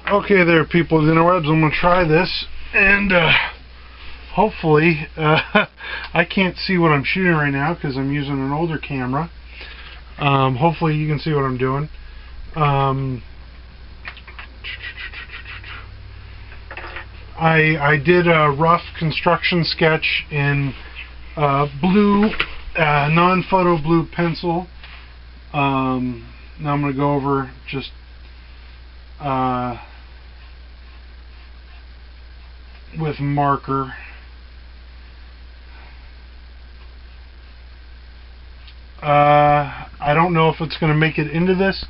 Okay there, people of the interwebs, I'm going to try this, and hopefully, I can't see what I'm shooting right now because I'm using an older camera. Hopefully you can see what I'm doing. I did a rough construction sketch in blue, non-photo blue pencil. Now I'm going to go over just with marker. I don't know if it's going to make it into this,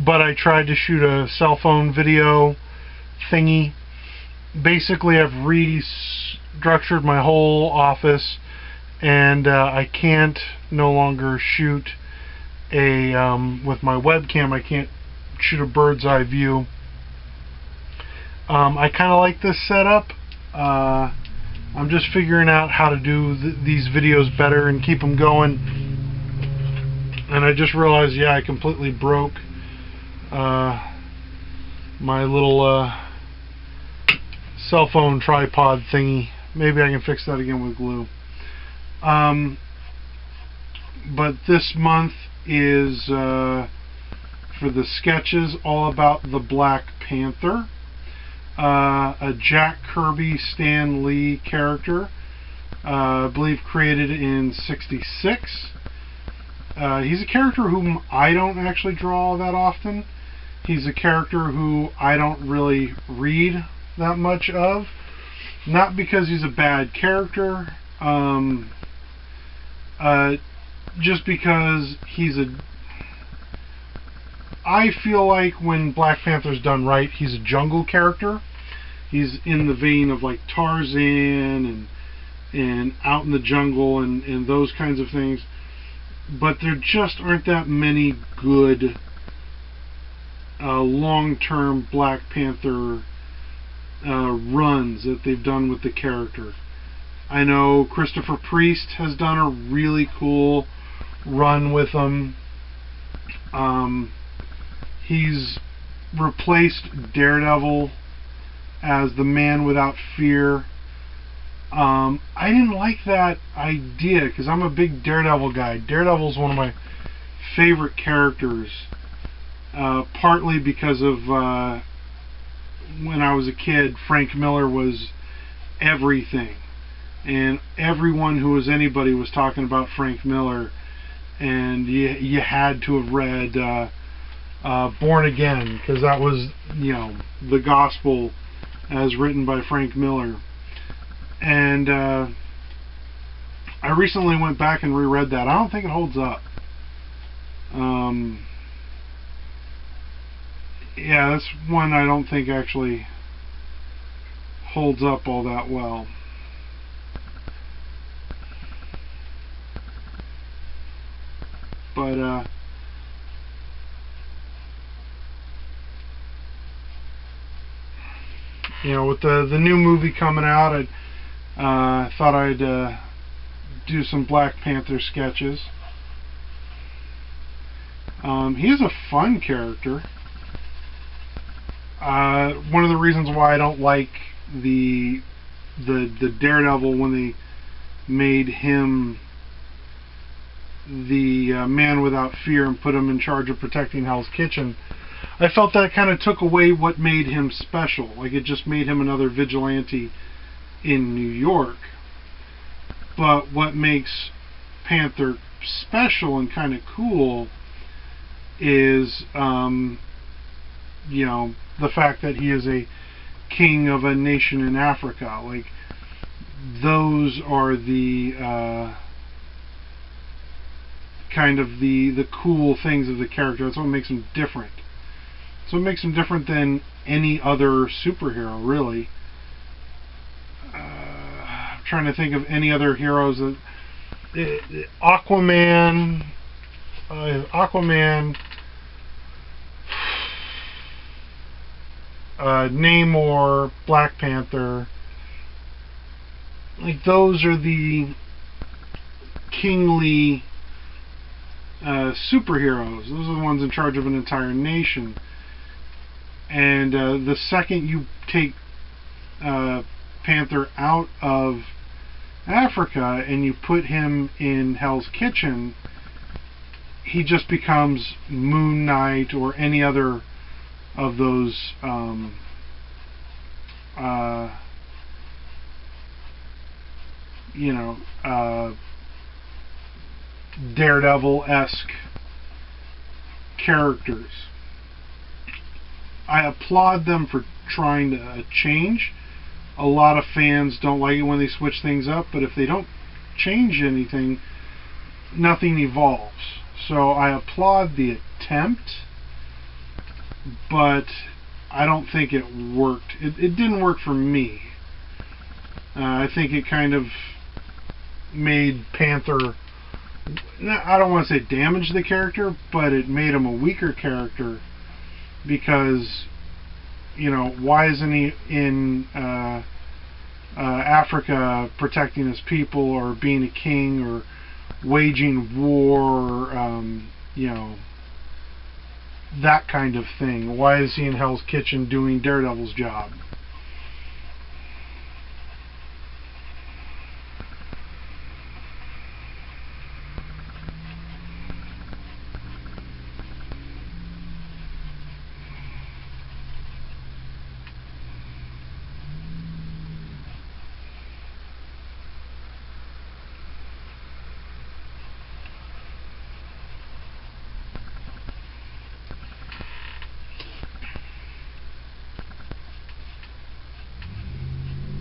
but I tried to shoot a cell phone video thingy. Basically, I've restructured my whole office, and I can't no longer shoot a with my webcam. I can't shoot a bird's eye view. I kind of like this setup. I'm just figuring out how to do these videos better and keep them going. And I just realized, yeah, I completely broke my little cell phone tripod thingy. Maybe I can fix that again with glue. But this month is, for the sketches, all about the Black Panther. A Jack Kirby Stan Lee character, I believe created in '66. He's a character whom I don't actually draw that often. He's a character who I don't really read that much of. Not because he's a bad character, just because I feel like when Black Panther's done right, he's a jungle character. He's in the vein of like Tarzan and out in the jungle and those kinds of things. But there just aren't that many good long-term Black Panther runs that they've done with the character. I know Christopher Priest has done a really cool run with him. He's replaced Daredevil as the Man Without Fear. I didn't like that idea because I'm a big Daredevil guy. Daredevil's one of my favorite characters, partly because of when I was a kid, Frank Miller was everything, and everyone who was anybody was talking about Frank Miller, and you had to have read Born Again, because that was, you know, the gospel as written by Frank Miller. And I recently went back and reread that. I don't think it holds up. Yeah, that's one I don't think actually holds up all that well. But you know, with the new movie coming out, I thought I'd do some Black Panther sketches. He is a fun character. One of the reasons why I don't like the Daredevil when they made him the Man Without Fear and put him in charge of protecting Hell's Kitchen, I felt that kind of took away what made him special. Like, it just made him another vigilante in New York. But what makes Panther special and kind of cool is, you know, the fact that he is a king of a nation in Africa. Like, those are the kind of the cool things of the character. That's what makes him different. So it makes him different than any other superhero, really. I'm trying to think of any other heroes. Aquaman, Namor, Black Panther. Like, those are the kingly superheroes. Those are the ones in charge of an entire nation. And the second you take Panther out of Africa and you put him in Hell's Kitchen, he just becomes Moon Knight or any other of those Daredevil-esque characters. I applaud them for trying to change. A lot of fans don't like it when they switch things up, but if they don't change anything, nothing evolves. So I applaud the attempt, but I don't think it worked. It didn't work for me. I think it kind of made Panther, I don't want to say damage the character, but it made him a weaker character because, why isn't he in Africa protecting his people or being a king or waging war, or, that kind of thing? Why is he in Hell's Kitchen doing Daredevil's job?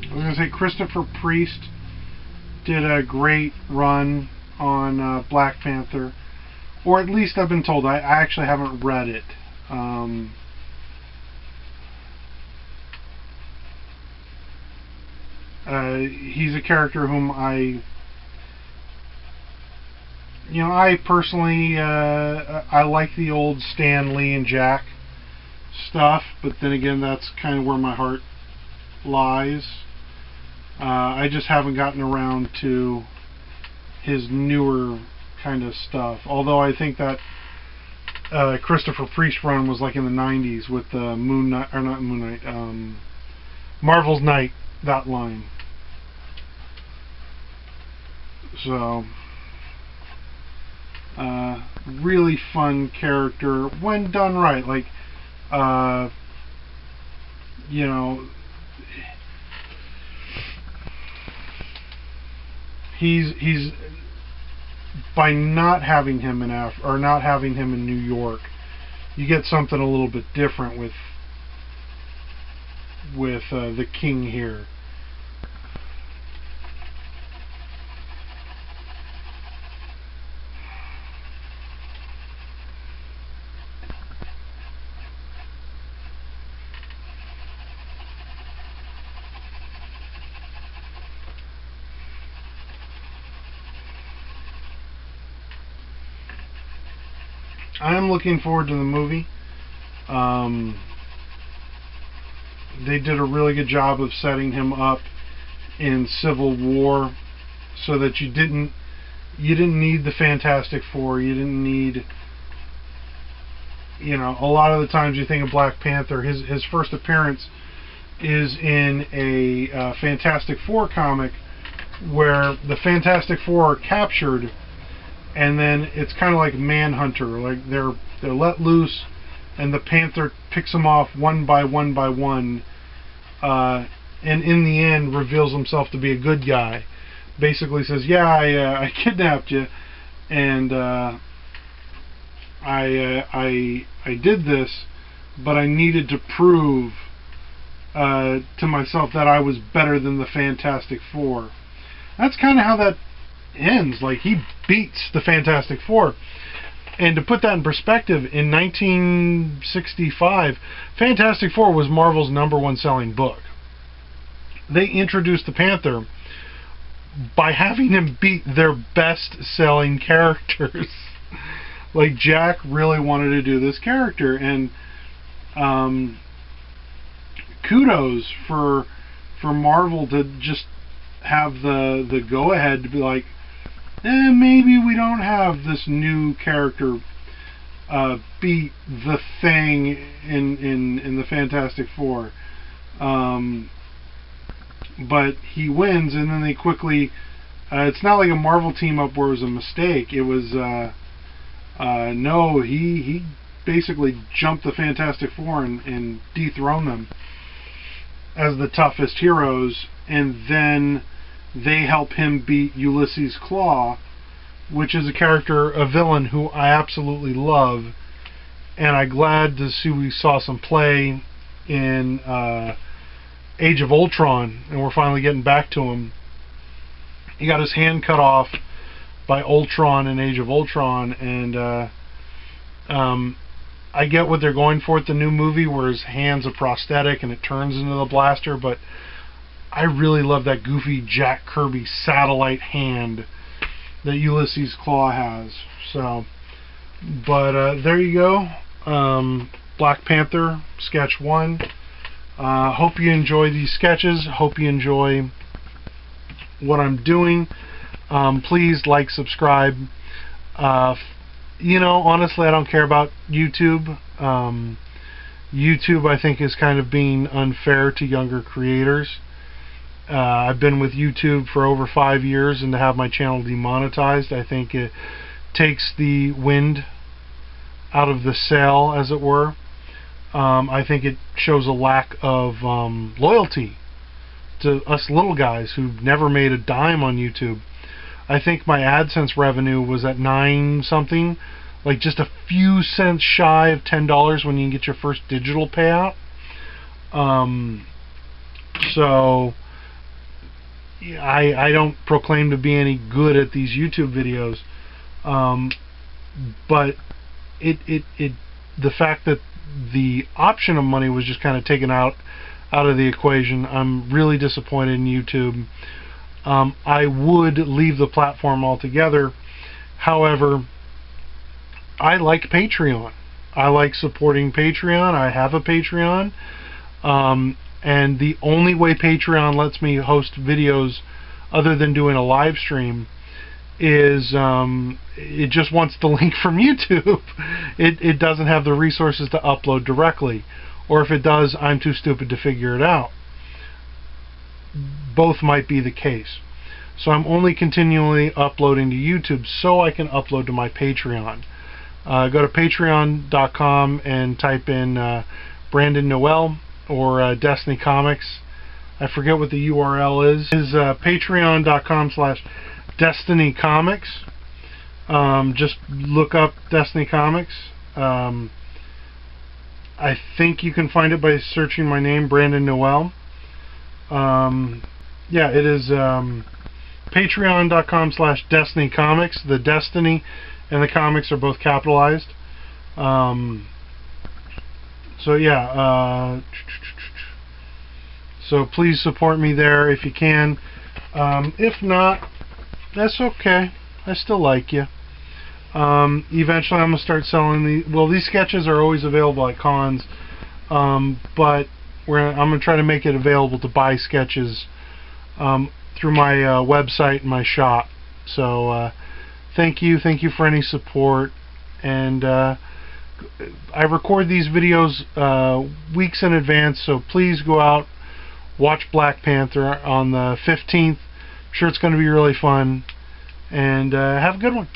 I was going to say Christopher Priest did a great run on Black Panther, or at least I've been told. I actually haven't read it. He's a character whom I personally I like the old Stan Lee and Jack stuff, but then again, that's kind of where my heart lies. I just haven't gotten around to his newer kind of stuff. Although I think that Christopher Priest run was like in the 90s with the Moon Knight, or not Moon Knight, Marvel's Knight, that line. So, really fun character when done right. Like, he's by not having him in not having him in New York, you get something a little bit different with the King here. I am looking forward to the movie. They did a really good job of setting him up in Civil War, so that you didn't need the Fantastic Four. You didn't need, a lot of the times you think of Black Panther, his first appearance is in a Fantastic Four comic where the Fantastic Four are captured, and then it's kind of like Manhunter, like they're let loose, and the Panther picks them off one by one by one, and in the end reveals himself to be a good guy. Basically says, "Yeah, I kidnapped you, and I did this, but I needed to prove to myself that I was better than the Fantastic Four." That's kind of how that ends. Like, he beats the Fantastic Four. And to put that in perspective, in 1965, Fantastic Four was Marvel's #1 selling book. They introduced the Panther by having him beat their best selling characters. Like, Jack really wanted to do this character, and kudos for Marvel to just have the go-ahead to be like, maybe we don't have this new character beat the Thing in the Fantastic Four. But he wins, and then they quickly. It's not like a Marvel team up where it was a mistake. It was no, he basically jumped the Fantastic Four and dethroned them as the toughest heroes, and then they help him beat Ulysses Claw, which is a character, a villain who I absolutely love, and I'm glad to see we saw some play in Age of Ultron, and we're finally getting back to him. He got his hand cut off by Ultron in Age of Ultron, and I get what they're going for at the new movie, where his hand's a prosthetic and it turns into the blaster, but I really love that goofy Jack Kirby satellite hand that Ulysses Claw has. So, but there you go. Black Panther sketch 1. Hope you enjoy these sketches. Hope you enjoy what I'm doing. Please like, subscribe. You know, honestly, I don't care about YouTube. YouTube, I think, is kind of being unfair to younger creators. I've been with YouTube for over 5 years, and to have my channel demonetized, I think it takes the wind out of the sail, as it were. I think it shows a lack of loyalty to us little guys who've never made a dime on YouTube. I think my AdSense revenue was at 9 something, like just a few cents shy of $10 when you can get your first digital payout. So I don't proclaim to be any good at these YouTube videos, but the fact that the option of money was just kind of taken out of the equation, I'm really disappointed in YouTube. I would leave the platform altogether. However, I like Patreon. I like supporting Patreon. I have a Patreon. And the only way Patreon lets me host videos other than doing a live stream is it just wants the link from YouTube. It doesn't have the resources to upload directly. Or if it does, I'm too stupid to figure it out. Both might be the case. So I'm only continually uploading to YouTube so I can upload to my Patreon. Go to patreon.com and type in Brandon Noel or Destiny Comics. I forget what the URL is. It's patreon.com/Destiny Comics. Just look up Destiny Comics. I think you can find it by searching my name, Brandon Noel. Yeah, it is patreon.com/Destiny Comics. The Destiny and the comics are both capitalized. So yeah, so please support me there if you can. If not, that's okay. I still like you. Eventually I'm going to start selling these sketches are always available at cons, but I'm going to try to make it available to buy sketches through my website and my shop. So thank you for any support, and I record these videos weeks in advance, so please go out, watch Black Panther on the 15th. I'm sure it's going to be really fun, and have a good one.